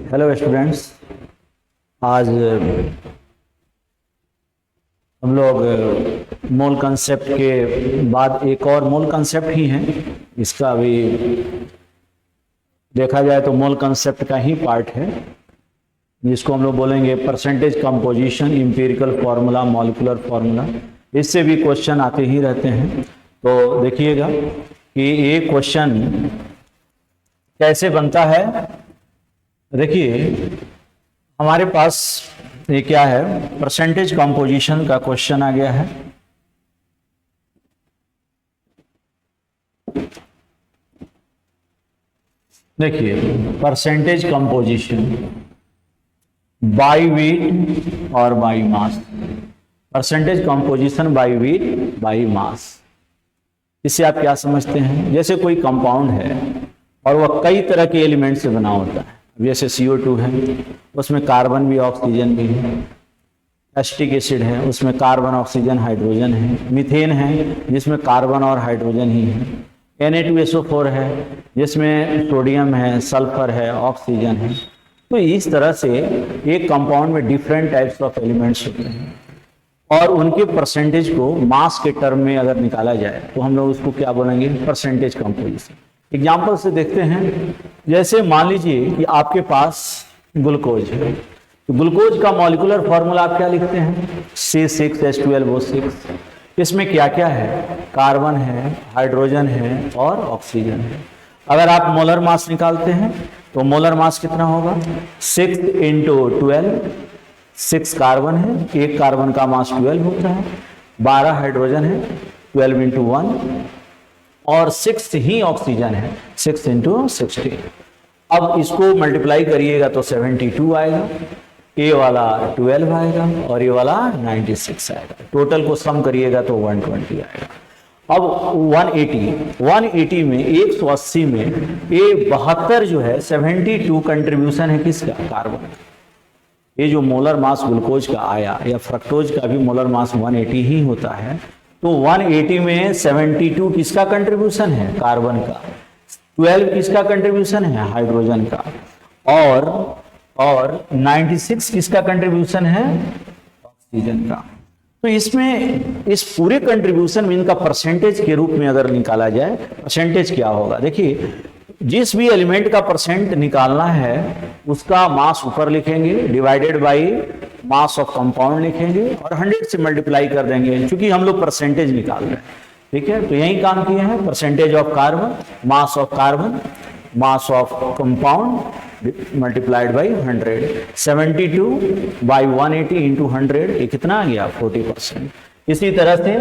Hello students, आज हम लोग मोल कंसेप्ट के बाद एक और मोल कंसेप्ट ही है। इसका भी देखा जाए तो मोल कंसेप्ट का ही पार्ट है, जिसको हम लोग बोलेंगे percentage composition, empirical formula, molecular formula. इससे भी क्वेश्चन आते ही रहते हैं। तो देखिएगा कि ये क्वेश्चन कैसे बनता है। देखिए हमारे पास ये क्या है, परसेंटेज कंपोजिशन का क्वेश्चन आ गया है। देखिए परसेंटेज कंपोजिशन बाय वेट और by mass, percentage composition by weight by mass. इससे आप क्या समझते हैं, जैसे कोई कंपाउंड है और वह कई तरह के एलिमेंट से बना होता है। जैसे CO2 है, उसमें कार्बन भी ऑक्सीजन भी है। एसिटिक एसिड है, उसमें कार्बन ऑक्सीजन हाइड्रोजन है। मीथेन है, जिसमें कार्बन और हाइड्रोजन ही है। Na2SO4 है, जिसमें सोडियम है, सल्फर है, ऑक्सीजन है। तो इस तरह से एक कंपाउंड में डिफरेंट टाइप्स ऑफ एलिमेंट्स होते हैं और उनके परसेंटेज को मास के टर्म में अगर निकाला जाए तो हम लोग उसको क्या बोलेंगे, परसेंटेज कंपोजिशन। एग्जाम्पल से देखते हैं। जैसे मान लीजिए कि आपके पास ग्लूकोज है, तो ग्लूकोज का मॉलिक्यूलर फार्मूला आप क्या लिखते हैं, C6H12O6। इसमें क्या क्या है, कार्बन है, हाइड्रोजन है और ऑक्सीजन है। अगर आप मोलर मास निकालते हैं तो मोलर मास कितना होगा, 6 × 12। 6 कार्बन है, एक कार्बन का मास 12 होता है। 12 हाइड्रोजन है, 12 × 1 और 6 ही ऑक्सीजन है, 6 × 16। अब इसको मल्टीप्लाई करिएगा तो 72 आएगा, ये वाला 12 आएगा और ये वाला 96 आएगा। टोटल को सम करिएगा तो 120 आएगा। अब 180 में 180 में ये 72 जो है, 72 कंट्रीब्यूशन है किसका, कार्बन का। ये जो मोलर मास ग्लूकोज का आया, या फ्रक्टोज का भी मोलर मास 180 ही होता है। तो 180 में 72 किसका कंट्रीब्यूशन है, कार्बन का। 12 किसका कंट्रीब्यूशन है, हाइड्रोजन का। और 96 किसका कंट्रीब्यूशन है, ऑक्सीजन का। तो इसमें इस पूरे कंट्रीब्यूशन में इनका परसेंटेज के रूप में अगर निकाला जाए, परसेंटेज क्या होगा। देखिए जिस भी एलिमेंट का परसेंट निकालना है उसका मास ऊपर लिखेंगे, divided by mass of compound लिखेंगे और 100 से मल्टीप्लाई कर देंगे, क्योंकि हम लोग परसेंटेज निकाल रहे हैं। ठीक है, तो यही काम किए हैं। Percentage of carbon, mass of compound multiplied by 100। 72 by 180 into 100, ये कितना आ गया, 40%। इसी तरह से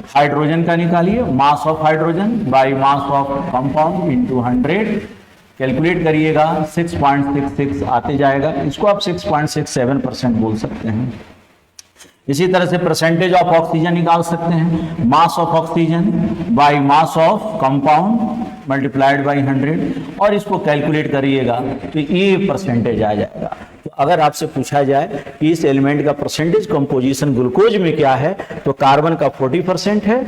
हाइड्रोजन का निकालिए, mass of hydrogen by mass of compound into 100। Calculate करिएगा, 6.66 आते जाएगा। इसको आप 6.67% बोल सकते हैं। इसी तरह से परसेंटेज ऑफ ऑक्सीजन निकाल सकते हैं, mass of oxygen by mass of compound multiplied by 100 और इसको कैलकुलेट करिएगा तो ये परसेंटेज आ जाएगा। तो अगर आपसे पूछा जाए कि इस एलिमेंट का परसेंटेज कंपोजिशन ग्लूकोज में क्या है, तो कार्बन का 40% है,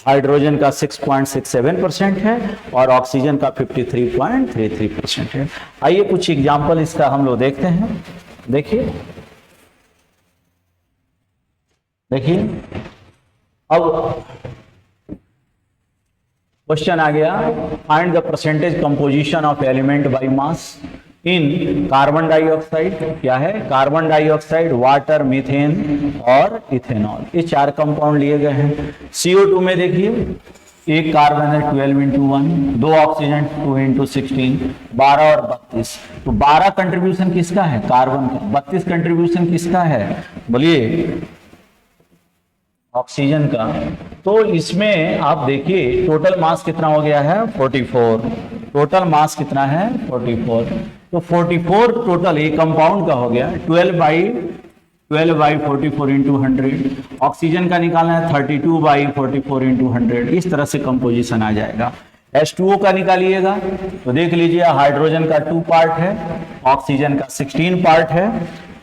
हाइड्रोजन का 6.67% है और ऑक्सीजन का 53.33% है। आइए कुछ एग्जाम्पल इसका हम लोग देखते हैं। देखिए अब क्वेश्चन आ गया, find the percentage composition of element by mass in carbon dioxide. क्या है, कार्बन डाइऑक्साइड, वाटर, मीथेन और इथेनॉल। ये 4 कंपाउंड लिए गए हैं। CO2 में देखिए, एक कार्बन है 12 × 1, 2 ऑक्सीजन 2 × 16, 12 और 32। तो 12 कंट्रीब्यूशन किसका है, कार्बन का। 32 कंट्रीब्यूशन किसका है, बोलिए, ऑक्सीजन का। तो इसमें आप देखिए टोटल मास कितना हो गया है, 44। टोटल मास कितना है, 44। तो 44 टोटल एक कंपाउंड का हो गया। 12 बाई 44 इंटू 100। ऑक्सीजन का निकालना है 32 बाई 44 इंटू 100। इस तरह से कंपोजिशन आ जाएगा। H2O का निकालिएगा तो देख लीजिए, हाइड्रोजन का 2 पार्ट है, ऑक्सीजन का 16 पार्ट है।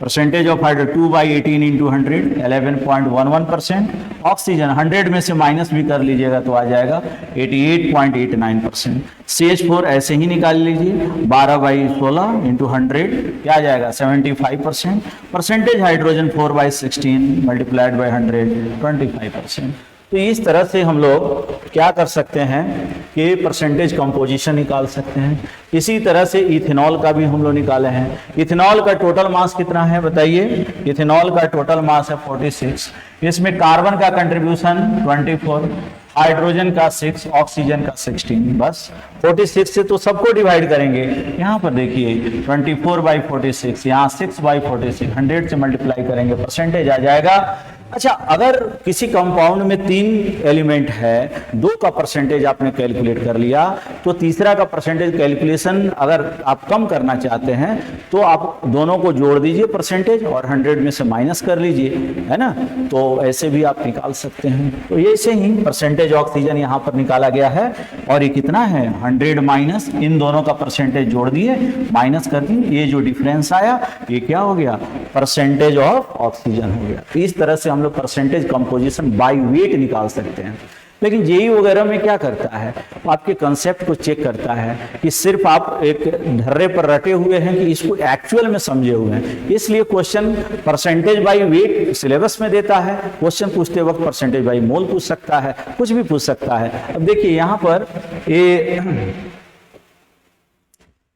Percentage of hydrogen 2/18 into 100 11.11%। Oxygen 100 में से माइनस भी कर लीजिएगा तो आ जाएगा 88.89%। CH4 ऐसे ही निकाल लीजिए 12/16 इंटू 100 क्या आ जाएगा 75%। Percentage hydrogen 4/16 multiplied by 100 25%। तो इस तरह से हम लोग क्या कर सकते हैं कि परसेंटेज कंपोजिशन निकाल सकते हैं। इसी तरह से इथेनॉल का भी हम लोग निकाले हैं। इथेनॉल का टोटल मास कितना है बताइए। इथेनॉल का टोटल मास है 46। इसमें कार्बन का कंट्रीब्यूशन 24, हाइड्रोजन का 6, ऑक्सीजन का 16। बस 46 से तो सबको डिवाइड करेंगे। यहाँ पर देखिए 24/46, यहाँ 6/46, 100 से मल्टीप्लाई करेंगे परसेंटेज आ जाएगा। अच्छा, अगर किसी कंपाउंड में 3 एलिमेंट है, 2 का परसेंटेज आपने कैलकुलेट कर लिया, तो तीसरा का परसेंटेज कैलकुलेशन अगर आप कम करना चाहते हैं तो आप दोनों को जोड़ दीजिए परसेंटेज और 100 में से माइनस कर लीजिए, है ना। तो ऐसे भी आप निकाल सकते हैं। तो ये ऐसे ही परसेंटेज ऑक्सीजन यहाँ पर निकाला गया है और ये कितना है 100 माइनस इन दोनों का परसेंटेज जोड़ दिए माइनस कर दिए, ये जो डिफरेंस आया ये क्या हो गया परसेंटेज ऑफ ऑक्सीजन हो गया। इस तरह से हम लोग परसेंटेज कंपोजिशन बाय वेट निकाल सकते हैं। लेकिन जेई वगैरह में क्या करता है, आपके कंसेप्ट को चेक करता है कि सिर्फ आप एक ढर्रे पर रटे हुए हैं कि इसको एक्चुअल में समझे हुए हैं। इसलिए question percentage by weight syllabus में देता है। क्वेश्चन पूछते वक्त परसेंटेज बाय मोल पूछ सकता है, कुछ भी पूछ सकता है। अब देखिए यहां पर ये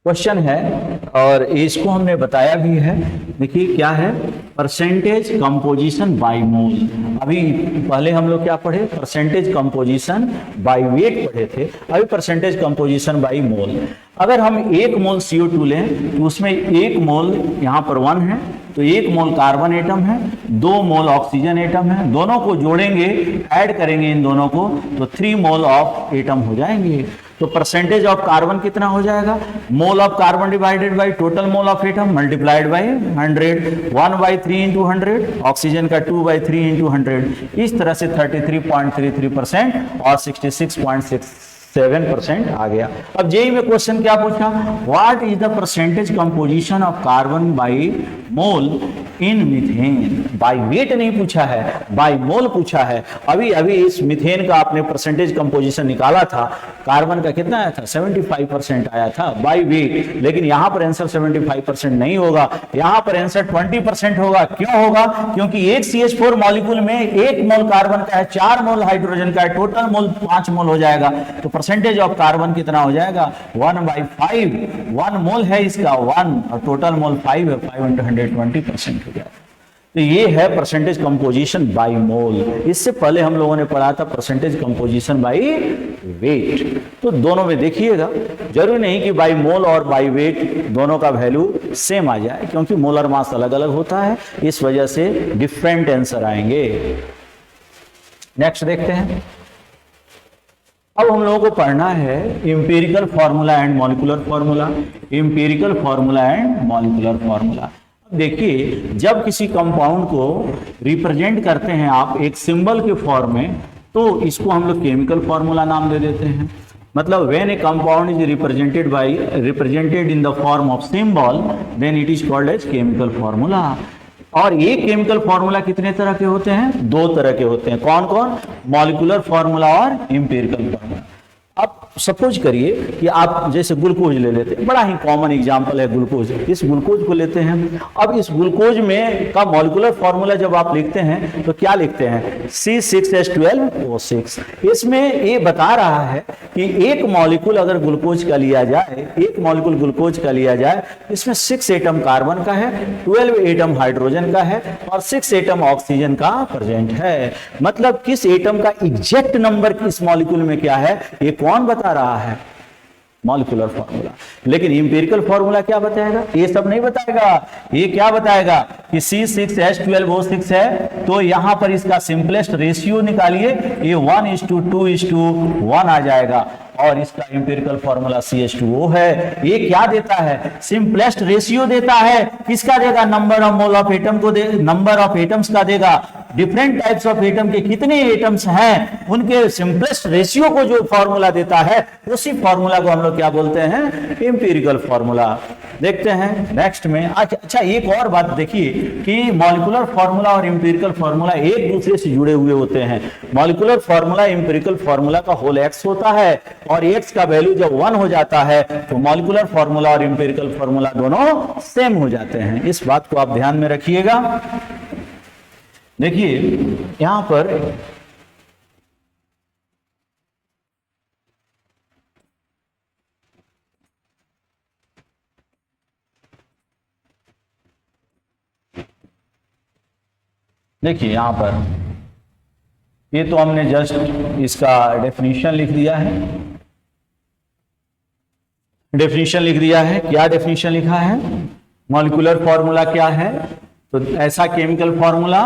क्वेश्चन है और इसको हमने बताया भी है। देखिए क्या है परसेंटेज कंपोजिशन बाय मोल। अभी पहले हम लोग क्या पढ़े परसेंटेज कंपोजिशन बाय वेट पढ़े थे, अभी परसेंटेज कंपोजिशन बाय मोल। अगर हम 1 मोल CO2 लें तो उसमें 1 मोल यहाँ पर 1 है, तो 1 मोल कार्बन एटम है, 2 मोल ऑक्सीजन एटम है। दोनों को जोड़ेंगे, ऐड करेंगे इन दोनों को तो 3 मोल ऑफ एटम हो जाएंगे। तो परसेंटेज ऑफ कार्बन कितना हो जाएगा, mole of carbon divided by total mole of atom multiplied by 100, 1/3 into 100, oxygen का 2/3 इंटू 100। इस तरह से 33.33% और 66.67% आ गया। अब जेई में क्वेश्चन क्या पूछा, what is the percentage composition of carbon by mole in methane. By weight नहीं पूछा है, बाय मोल पूछा है। अभी अभी इस मीथेन का आपने परसेंटेज कंपोजिशन निकाला था, कार्बन का कितना आया था 75% आया था बाय वेट। लेकिन यहां पर आंसर 75% नहीं होगा, यहां पर आंसर 20% होगा। क्यों होगा, क्योंकि एक CH4 मॉलिक्यूल में 1 मोल कार्बन का है, 4 मोल हाइड्रोजन का है, टोटल मोल 5 मोल हो जाएगा। तो परसेंटेज ऑफ कार्बन कितना हो जाएगा 1/5। 1 मोल है इसका 1 और टोटल मोल 5 है, 5 × 100 20% हो जाएगा। तो ये है परसेंटेज कंपोजिशन बाय मोल। इससे पहले हम लोगों ने पढ़ा था परसेंटेज कंपोजिशन बाय वेट। तो दोनों में देखिएगा, जरूरी नहीं कि बाय मोल और बाय वेट दोनों का वैल्यू सेम आ जाए, क्योंकि मोलर मास अलग अलग होता है, इस वजह से डिफरेंट आंसर आएंगे। नेक्स्ट देखते हैं। अब हम लोगों को पढ़ना है empirical formula and molecular formula. Empirical formula and molecular formula. देखिए जब किसी कंपाउंड को रिप्रेजेंट करते हैं आप एक सिंबल के फॉर्म में, तो इसको हम लोग केमिकल फॉर्मूला नाम दे देते हैं। मतलब when a compound is represented in the form of symbol then it is called as chemical formula. और ये केमिकल फॉर्मूला कितने तरह के होते हैं, 2 तरह के होते हैं। कौन कौन, मॉलिक्यूलर फॉर्मूला और इंपीरिकल फॉर्मूला। अब सपोज करिए कि आप जैसे ग्लूकोज ले लेते हैं, बड़ा ही कॉमन एग्जांपल है ग्लूकोज। इस ग्लूकोज को लेते हैं। अब इस ग्लूकोज में का मॉलिक्यूलर फॉर्मूला जब आप लिखते हैं तो क्या लिखते हैं C6H12O6। इसमें ये बता रहा है कि एक मॉलिक्यूल अगर ग्लूकोज का लिया जाए, एक मॉलिक्यूल ग्लूकोज का लिया जाए, इसमें 6 एटम कार्बन का है, 12 एटम हाइड्रोजन का है और 6 एटम ऑक्सीजन का प्रेजेंट है। मतलब किस एटम का एग्जैक्ट नंबर किस मॉलिक्यूल में क्या है ये कौन बता रहा है, मॉलिक्यूलर फॉर्मूला। लेकिन इंपीरिकल फॉर्मूला क्या बताएगा, ये सब नहीं बताएगा। ये क्या बताएगा कि C6H12O6 है, तो यहां पर इसका सिंपलेस्ट रेशियो निकालिए, ये 1:2:1 आ जाएगा। और इसका इंपीरिकल फॉर्मूला CH2O है। ये क्या देता है, सिंपलेस्ट रेशियो देता है। किसका देगा, number of mole of atom को दे, नंबर ऑफ एटम्स का देगा। डिफरेंट टाइप्स ऑफ एटम के कितने एटम्स हैं, उनके सिंपलेस्ट रेशियो को जो फॉर्मूला देता है, उसी फॉर्मूला को हम लोग क्या बोलते हैं, एम्पिरिकल फॉर्मूला। देखते हैं नेक्स्ट में। अच्छा, एक और बात देखिए कि मॉलिक्यूलर फॉर्मूला और एम्पिरिकल फॉर्मूला एक दूसरे से जुड़े हुए होते हैं। मॉलिक्यूलर फॉर्मूला एम्पिरिकल फॉर्मूला का होल x होता है, और x का वैल्यू जब 1 हो जाता है तो मॉलिक्यूलर फॉर्मूला और एम्पिरिकल फॉर्मूला दोनों सेम हो जाते हैं। इस बात को आप ध्यान में रखिएगा। देखिए यहां पर देखिए, यहां पर ये तो हमने जस्ट इसका डेफिनेशन लिख दिया है। डेफिनेशन लिख दिया है। क्या डेफिनेशन लिखा है? मॉलिक्यूलर फॉर्मूला क्या है? तो ऐसा केमिकल फॉर्मूला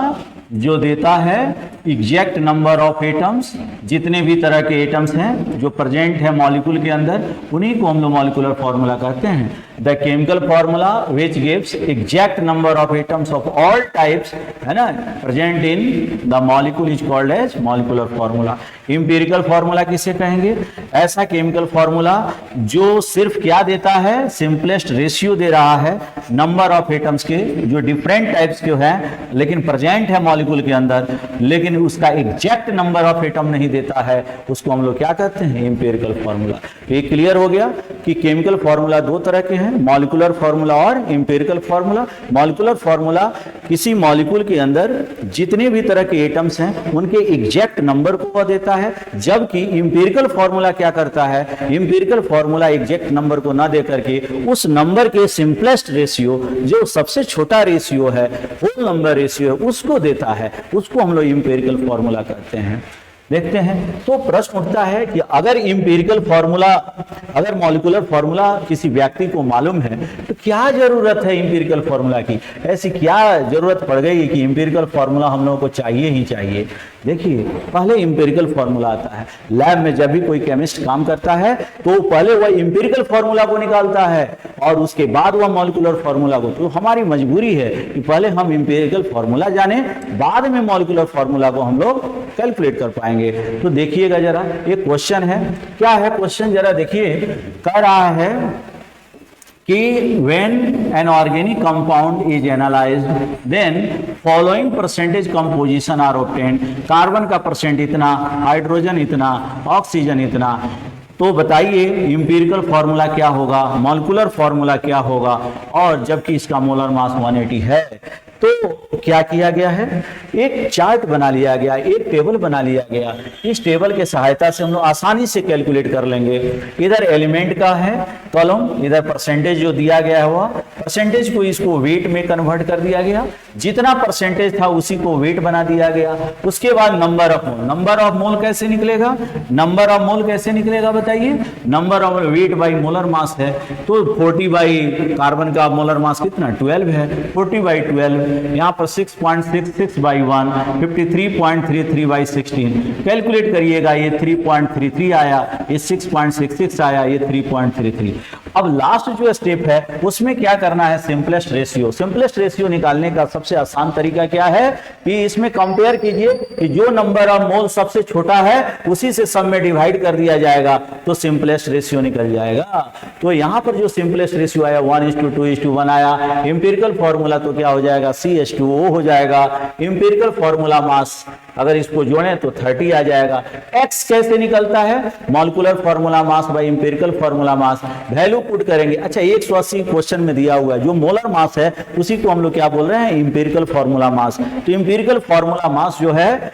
जो देता है एग्जैक्ट नंबर ऑफ एटम्स, जितने भी तरह के एटम्स हैं जो प्रेजेंट है मॉलिक्यूल के अंदर, उन्हीं को हम लोग मॉलिक्यूलर फॉर्मूला कहते हैं। The chemical formula which gives exact number of atoms of all types, है ना, present in the molecule is called as molecular formula. Empirical formula किसे कहेंगे? ऐसा केमिकल फॉर्मूला जो सिर्फ क्या देता है, सिंपलेस्ट रेशियो दे रहा है नंबर ऑफ एटम्स के, जो डिफरेंट टाइप्स के हैं लेकिन प्रेजेंट है मॉलिक्यूल के अंदर, लेकिन उसका एग्जैक्ट नंबर ऑफ एटम नहीं देता है, उसको हम लोग क्या कहते हैं, एम्पिरिकल फॉर्मूला। तो ये क्लियर हो गया कि केमिकल फॉर्मूला दो तरह के हैं, मॉलिक्यूलर फॉर्मूला और एम्पिरिकल फॉर्मूला। मॉलिक्यूलर फॉर्मूला किसी मॉलिक्यूल के अंदर जितने भी तरह के एटम्स हैं उनके एग्जैक्ट नंबर को देता है, जबकि एम्पिरिकल फॉर्मूला क्या करता है, एम्पिरिकल फॉर्मूला एग्जैक्ट नंबर को ना दे करके उस नंबर के सिंपलेस्ट रेशियो, जो सबसे छोटा रेशियो है, होल नंबर रेशियो, उसको देता है, उसको हम लोग एम्पिरिकल फॉर्मूला कहते हैं। देखते हैं, तो प्रश्न उठता है कि अगर एम्पिरिकल फॉर्मूला, अगर मॉलिक्यूलर फॉर्मूला किसी व्यक्ति को मालूम है तो क्या जरूरत है एम्पिरिकल फॉर्मूला की? ऐसी क्या जरूरत पड़ गई कि एम्पिरिकल फॉर्मूला हम लोगों को चाहिए ही चाहिए? देखिए, पहले एम्पिरिकल फॉर्मूला आता है। लैब में जब भी कोई केमिस्ट काम करता है तो पहले वह एम्पिरिकल फॉर्मूला को निकालता है और उसके बाद वह मॉलिक्यूलर फॉर्मूला को। तो हमारी मजबूरी है कि पहले हम एम्पिरिकल फॉर्मूला जाने, बाद में मॉलिक्यूलर फॉर्मूला को हम लोग कैलकुलेट कर पाएंगे। तो देखिएगा जरा, एक क्वेश्चन है। क्या है क्वेश्चन, जरा देखिए। कह रहा है कि when an organic compound is analyzed, then following percentage composition are obtained। Carbon का परसेंट इतना, हाइड्रोजन इतना, ऑक्सीजन इतना। तो बताइए एम्पिरिकल फॉर्मूला क्या होगा, मॉलिक्यूलर फॉर्मूला क्या होगा? और जबकि इसका मोलर मास 180 है, तो क्या किया गया है, एक चार्ट बना लिया गया, एक टेबल बना लिया गया। इस टेबल के सहायता से हम लोग आसानी से कैलकुलेट कर लेंगे। इधर एलिमेंट का है कॉलम, इधर परसेंटेज जो दिया गया हुआ, परसेंटेज को इसको वेट में कन्वर्ट कर दिया गया, जितना परसेंटेज था उसी को वेट बना दिया गया। उसके बाद number of mole, number of mole कैसे निकलेगा, नंबर ऑफ मोल कैसे निकलेगा बताइए? Number of weight by molar mass है, तो 40 बाई कार्बन का मोलर मास कितना, 12 है, 40 बाई 12, यहाँ पर 6.66 बाई 1, 53.33 बाई 16। कैलकुलेट करिएगा, ये 3.33 आया, ये 6.66 आया, ये 3.33। अब लास्ट जो स्टेप है उसमें क्या करना है, सिंपलेस्ट रेशियो। सिंपलेस्ट रेशियो निकालने का सबसे आसान तरीका क्या है कि इसमें कंपेयर कीजिए कि जो नंबर ऑफ मोल सबसे छोटा है उसी से सब में डिवाइड कर दिया जाएगा तो सिंपलेस्ट रेशियो निकल जाएगा। तो यहां पर जो सिंपलेस्ट रेशियो आया 1:2:1 आया। एम्पिरिकल फॉर्मूला तो क्या हो जाएगा, CH2O हो जाएगा। एम्पिरिकल फॉर्मूला मास अगर इसको जोड़ें तो 30 आ जाएगा। X कैसे निकलता है, molecular formula mass by empirical formula mass, value put करेंगे। अच्छा, 180 क्वेश्चन में दिया हुआ है, जो मोलर मास है उसी को हम लोग क्या बोल रहे हैं, एम्पिरिकल फॉर्मूला मास। तो एम्पिरिकल फॉर्मूला मास जो है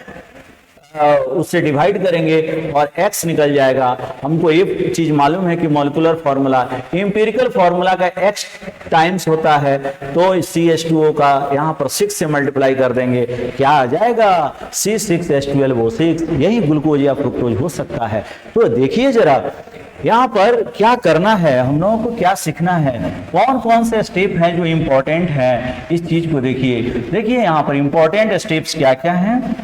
उससे डिवाइड करेंगे और x निकल जाएगा। हमको एक चीज मालूम है कि मॉलिक्यूलर फॉर्मूला, एम्पिरिकल फॉर्मूला का x टाइम्स होता है, तो CH2O का यहाँ पर 6 से मल्टीप्लाई कर देंगे, क्या आ जाएगा, C6H12O6। यही ग्लूकोज या फ्रुक्टोज हो सकता है। तो देखिए जरा यहाँ पर क्या करना है, हम लोगों को क्या सीखना है, कौन कौन से स्टेप हैं जो इंपॉर्टेंट है, इस चीज को देखिए। देखिए यहाँ पर इंपॉर्टेंट स्टेप्स क्या क्या हैं।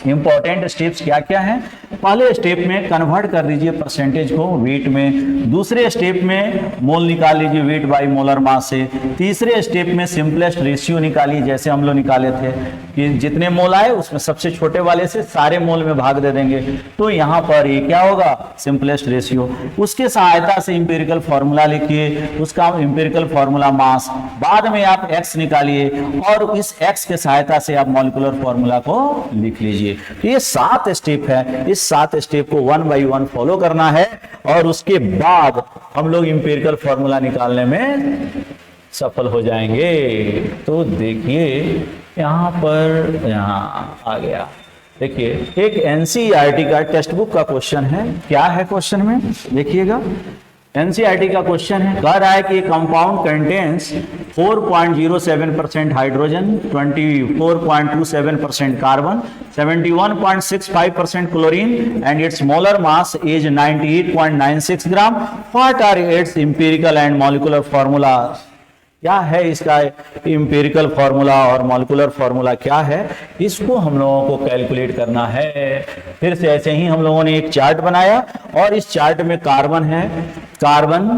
इंपॉर्टेंट स्टेप्स क्या क्या हैं? पहले स्टेप में कन्वर्ट कर दीजिए परसेंटेज को वेट में, दूसरे स्टेप में मोल निकाल लीजिए वेट बाय मोलर मास से, तीसरे स्टेप में सिंपलेस्ट रेशियो निकालिए जैसे हम लोग निकाले थे कि जितने मोल आए उसमें सबसे छोटे वाले से सारे मोल में भाग दे देंगे, तो यहाँ पर ये क्या होगा? Simplest ratio. उसके सहायता से इंपेरिकल फॉर्मूला लिखिए, उसका इंपेरिकल फॉर्मूला मास, बाद में आप एक्स निकालिए और इस एक्स के सहायता से आप मॉलिक्यूलर फॉर्मूला को लिख लीजिए। ये 7 स्टेप है, इस 7 स्टेप को 1 बाय 1 फॉलो करना है और उसके बाद हम लोग इंपेरिकल फॉर्मूला निकालने में सफल हो जाएंगे। तो देखिए यहां पर, यहां आ गया, देखिए एक एनसीईआरटी का टेक्स्ट बुक का क्वेश्चन है। क्या है क्वेश्चन में? देखिएगा, एनसीईआरटी का क्वेश्चन है, कह रहा है कि compound contains 4.07% hydrogen, 24.27% carbon, 71.65% chlorine and its molar mass is 98.96 gram. What are its empirical and molecular formula? क्या है इसका इंपेरिकल फॉर्मूला और मॉलिक्यूलर फॉर्मूला क्या है? इसको हम लोगों को कैलकुलेट करना है। फिर से ऐसे ही हम लोगों ने एक चार्ट बनाया और इस चार्ट में कार्बन है, कार्बन,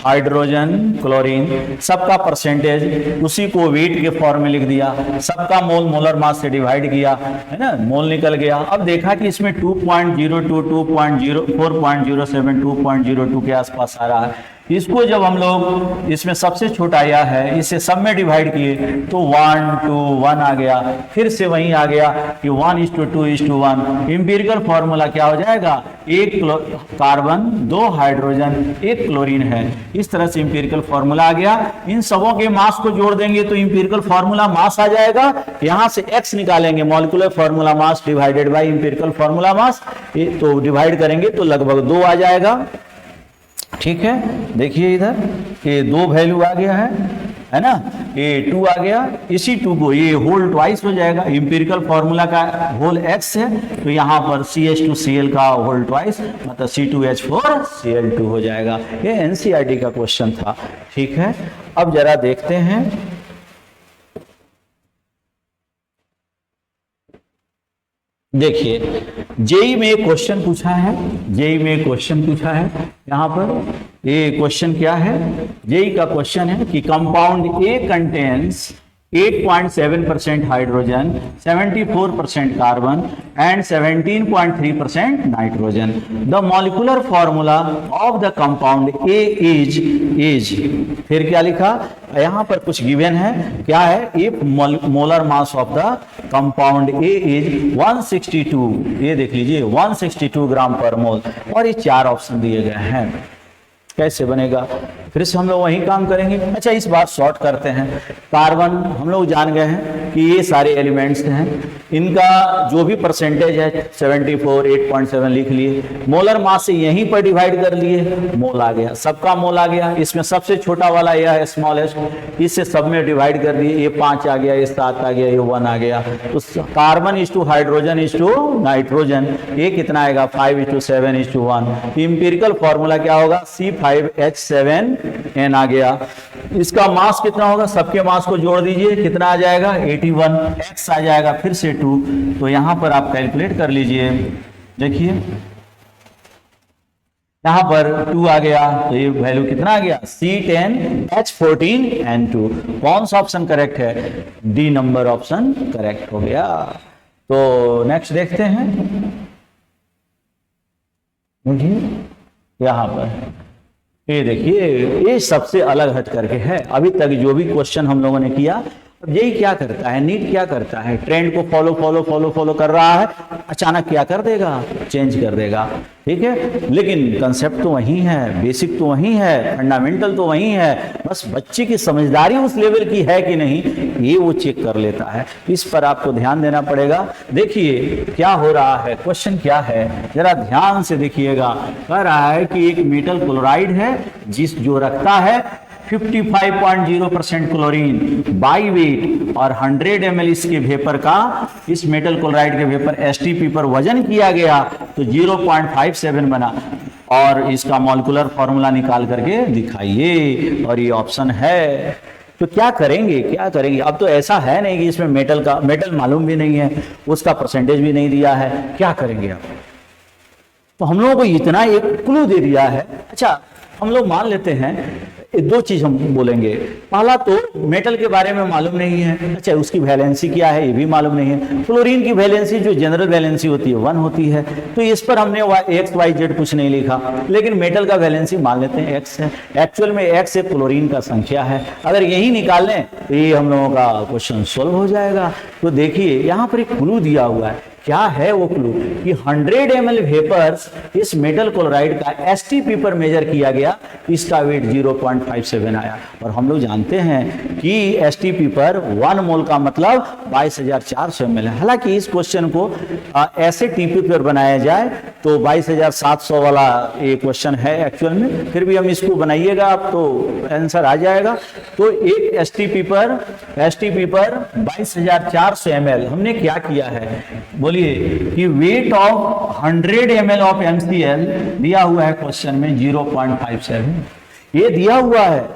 हाइड्रोजन, क्लोरीन, सबका परसेंटेज, उसी को वेट के फॉर्म में लिख दिया, सबका मोल मोलर मास से डिवाइड किया, है ना, मोल निकल गया। अब देखा कि इसमें 2.02, 2.0, 4.07, 2.02 के आसपास आ रहा है। इसको जब हम लोग इसमें सबसे छोटा आया है, इसे सब में डिवाइड किए तो 1 to 1 आ गया। फिर से वहीं आ गया कि 1:2:1। इंपेरिकल फॉर्मूला क्या हो जाएगा? 1 कार्बन, 2 हाइड्रोजन, 1 क्लोरीन है। इस तरह से इंपेरिकल फॉर्मूला आ गया। इन सबों के मास को जोड़ देंगे तो इंपेरिकल फॉर्मूला मास आ जाएगा। यहां से x निकालेंगे, molecular formula mass divided by empirical formula mass, तो डिवाइड करेंगे तो लगभग 2 आ जाएगा। ठीक है, देखिए इधर ये 2 वैल्यू आ गया है ना, ये 2 आ गया। इसी 2 को ये होल ट्वाइस हो जाएगा। इंपेरिकल फॉर्मूला का होल x है तो यहाँ पर CH2Cl का होल ट्वाइस मतलब C2H4Cl2 हो जाएगा। ये एनसीईआरटी का क्वेश्चन था। ठीक है, अब जरा देखते हैं, देखिए जेई में एक क्वेश्चन पूछा है, जेई में एक क्वेश्चन पूछा है। यहां पर ये क्वेश्चन क्या है? जेई का क्वेश्चन है कि compound A contains 8.7% hydrogen, 74% carbon and 17.3% nitrogen. The molecular formula of the compound A is, फिर क्या लिखा? यहां पर कुछ गिवन है, क्या है? If molar mass of the compound A is 162, ये देख लीजिए 162 ग्राम पर मोल, और ये 4 ऑप्शन दिए गए हैं। कैसे बनेगा? फिर से हम लोग वही काम करेंगे। अच्छा, इस बार शॉर्ट करते हैं। कार्बन हम लोग जान गए हैं कि ये सारे एलिमेंट्स हैं, इनका जो भी परसेंटेज है 74, 8.7 लिख लिए। मोलर मास से यहीं पर डिवाइड कर लिए, मोल आ गया, सबका मोल आ गया। इसमें सबसे छोटा वाला यह है स्मॉलेस्ट, इससे सब में डिवाइड कर दिए, ये 5 आ गया, ये 7 आ गया, ये 1 आ गया। तो carbon is two hydrogen is two nitrogen, ये कितना आएगा? 5:7:1। इंपेरिकल फॉर्मूला क्या होगा? C5H7N आ गया। इसका मास कितना होगा? सबके मास को जोड़ दीजिए, कितना आ जाएगा? 81। x आ जाएगा फिर से 2, तो यहां पर आप कैलकुलेट कर लीजिए। देखिए यहां पर 2 आ गया, तो ये वैल्यू कितना आ गया? C10H14N2। कौन सा ऑप्शन करेक्ट है? डी नंबर ऑप्शन करेक्ट हो गया। तो नेक्स्ट देखते हैं, यहां पर ये देखिए, ये सबसे अलग हट करके है। अभी तक जो भी क्वेश्चन हम लोगों ने किया, यही क्या करता है, नीट क्या करता है? ट्रेंड को फॉलो कर रहा है, अचानक क्या कर देगा? चेंज कर देगा। ठीक है, लेकिन कंसेप्ट तो वही है, बेसिक तो वही है, फंडामेंटल तो वही है, बस बच्चे की समझदारी उस लेवल की है कि नहीं, ये वो चेक कर लेता है। इस पर आपको ध्यान देना पड़ेगा। देखिए क्या हो रहा है, क्वेश्चन क्या है, जरा ध्यान से देखिएगा। कह रहा है कि एक मेटल क्लोराइड है जो रखता है 55.0% क्लोरीन बाई वेट और 100 ml इसके वेपर का, इस मेटल क्लोराइड के वेपर STP पर वजन किया गया तो 0.57 बना, और इसका मॉलिक्यूलर फॉर्मूला निकाल करके दिखाइए। और ये ऑप्शन है तो क्या करेंगे, क्या करेंगे? अब तो ऐसा है नहीं कि इसमें मेटल मालूम भी नहीं है, उसका परसेंटेज भी नहीं दिया है, क्या करेंगे आप? तो हम लोगों को इतना एक क्लू दे दिया है। अच्छा, हम लोग मान लेते हैं दो चीज हम बोलेंगे। पहला तो मेटल के बारे में मालूम नहीं है, अच्छा उसकी वैलेंसी क्या है ये भी मालूम नहीं है। क्लोरीन की वैलेंसी जो जनरल वैलेंसी होती है 1 होती है, तो इस पर हमने एक्स वाई जेड कुछ नहीं लिखा, लेकिन मेटल का वैलेंसी मान लेते हैं एक्स है। एक्चुअल में एक्स एक क्लोरीन का संख्या है, अगर यही निकाल लें तो ये हम लोगों का क्वेश्चन सोल्व हो जाएगा। तो देखिए यहाँ पर एक क्लू दिया हुआ है, क्या है वो क्लू कि 100 ml वेपर्स इस मेटल क्लोराइड का एसटीपी पर मेजर किया गया, इसका वेट 0.57 आया। और हम लोग जानते हैं कि एसटीपी पर 1 मोल का मतलब 22,400 ml है। हालांकि इस क्वेश्चन को ऐसे टीपी पर बनाया जाए तो 22,700 वाला ये क्वेश्चन है एक्चुअल में, फिर भी हम इसको बनाइएगा आप तो आंसर आ जाएगा। तो एक एसटीपी पर 22,400 ml हमने क्या किया है, बोलिए कि weight of 100 ml of MCl दिया हुआ है क्वेश्चन में 0.57, ये दिया हुआ है,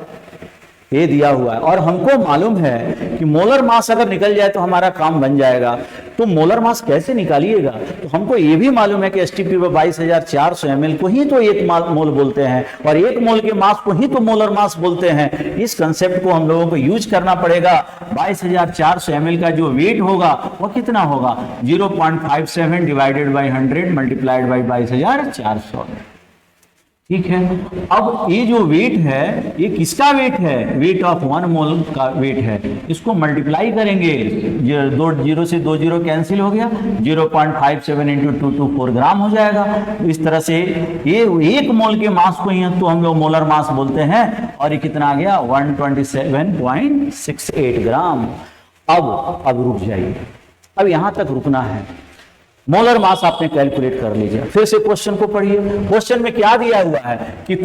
ये दिया हुआ है। और हमको मालूम है कि मोलर मास अगर निकल जाए तो हमारा काम बन जाएगा। तो मोलर मास कैसे निकालिएगा? तो हमको ये भी मालूम है कि एसटीपी पर 22,400 ml को ही तो एक मोल बोलते हैं, और एक मोल के मास को ही तो मोलर मास बोलते हैं। इस कंसेप्ट को हम लोगों को यूज करना पड़ेगा। 22,400 ml का जो वेट होगा वो कितना होगा, 0.57 डिवाइडेड बाई 100 मल्टीप्लाइड बाई 22,400। ठीक है, अब ये जो वेट है ये किसका वेट है, वेट ऑफ 1 मोल का वेट है। इसको मल्टीप्लाई करेंगे, 2 0 से 2 0 कैंसिल हो गया, 0.57 इंटू 224 ग्राम हो जाएगा। इस तरह से ये 1 मोल के मास को ही तो हम लोग मोलर मास बोलते हैं, और ये कितना आ गया 127.68 ग्राम। अब रुक जाइए, अब यहां तक रुकना है। मोलर मास आपने कैलकुलेट कर लीजिए, फिर से क्वेश्चन को पढ़िए। क्वेश्चन में क्या दिया हुआ है कि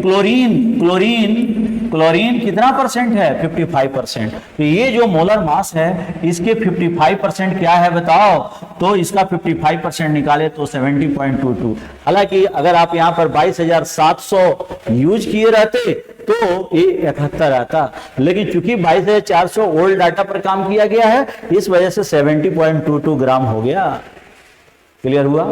क्लोरीन कितना परसेंट है, 55%। तो ये जो मोलर मास है इसके 55% क्या है बताओ, तो इसका 55% निकाले तो 70.22। हालांकि अगर आप यहाँ पर 22,700 यूज किए रहते तो ये 71 आता, लेकिन चूंकि 22,400 ओल्ड डाटा पर काम किया गया है, इस वजह से 70.22 ग्राम हो गया। क्लियर हुआ?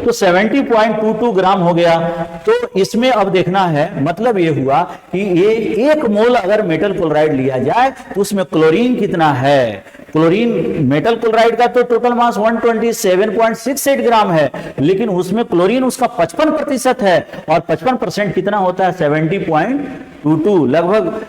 तो 70.22 ग्राम हो गया। तो इसमें अब देखना है, मतलब ये हुआ कि ये 1 मोल अगर मेटल क्लोराइड लिया जाए तो उसमें क्लोरीन कितना है। क्लोरीन मेटल क्लोराइड का तो टोटल मास 127.68 ग्राम है, लेकिन उसमें क्लोरीन उसका 55% है, और 55% कितना होता है 70.22, लगभग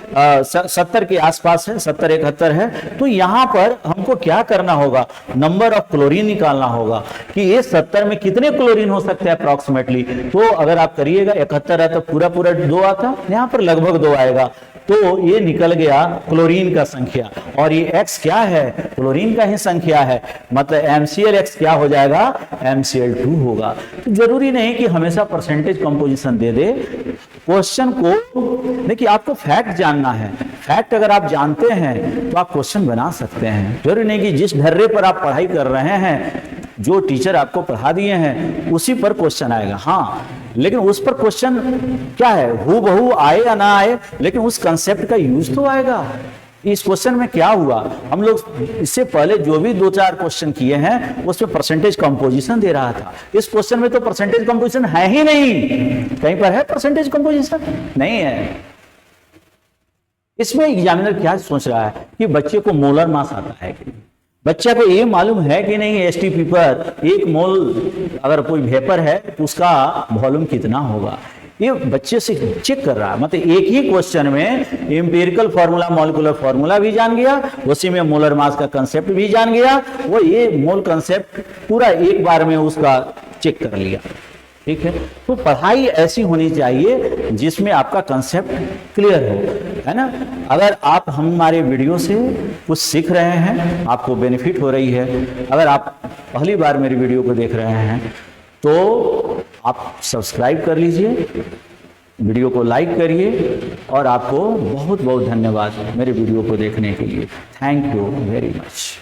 70 के आसपास है, 70-71 है। तो यहां पर हमको क्या करना होगा, नंबर ऑफ क्लोरीन निकालना होगा कि ये 70 में कितने क्लोरीन हो सकते हैं अप्रोक्सीमेटली। तो अगर आप करिएगा 71 है तो पूरा 2 आता, यहां पर लगभग 2 आएगा। तो ये निकल गया क्लोरीन का संख्या, और ये x क्या है, क्लोरीन का ही संख्या है, मतलब MCl(x) क्या हो जाएगा, MCl2 होगा। तो जरूरी नहीं कि हमेशा परसेंटेज कंपोजिशन दे दे क्वेश्चन को, देखिए आपको फैक्ट जानना है। फैक्ट अगर आप जानते हैं तो आप क्वेश्चन बना सकते हैं। जरूरी नहीं कि जिस ढर्रे पर आप पढ़ाई कर रहे हैं, जो टीचर आपको पढ़ा दिए हैं उसी पर क्वेश्चन आएगा, हाँ, लेकिन उस पर क्वेश्चन क्या है, हूबहू आए या ना आए, लेकिन उस कंसेप्ट का यूज तो आएगा। इस क्वेश्चन में क्या हुआ, हम लोग इससे पहले जो भी 2-4 क्वेश्चन किए हैं उसमें परसेंटेज कंपोजिशन दे रहा था। इस क्वेश्चन में तो परसेंटेज कंपोजिशन है ही नहीं, कहीं पर है परसेंटेज कंपोजिशन, नहीं है। इसमें एग्जामिनर क्या सोच रहा है कि बच्चे को मोलर मास आता है कि नहीं, बच्चा को ये मालूम है कि नहीं एसटीपी पर 1 मोल अगर कोई वेपर है तो उसका वॉल्यूम कितना होगा, ये बच्चे से चेक कर रहा है। मतलब एक ही क्वेश्चन में एम्पिरिकल फार्मूला, मॉलिक्यूलर फार्मूला भी जान गया, उसी में मोलर मास का कंसेप्ट भी जान गया, वो ये मोल कंसेप्ट पूरा एक बार में उसका चेक कर लिया। ठीक है, तो पढ़ाई ऐसी होनी चाहिए जिसमें आपका कंसेप्ट क्लियर हो, है ना। अगर आप हमारे वीडियो से कुछ सीख रहे हैं, आपको बेनिफिट हो रही है, अगर आप पहली बार मेरी वीडियो को देख रहे हैं तो आप सब्सक्राइब कर लीजिए, वीडियो को लाइक करिए, और आपको बहुत बहुत धन्यवाद मेरे वीडियो को देखने के लिए। Thank you very much.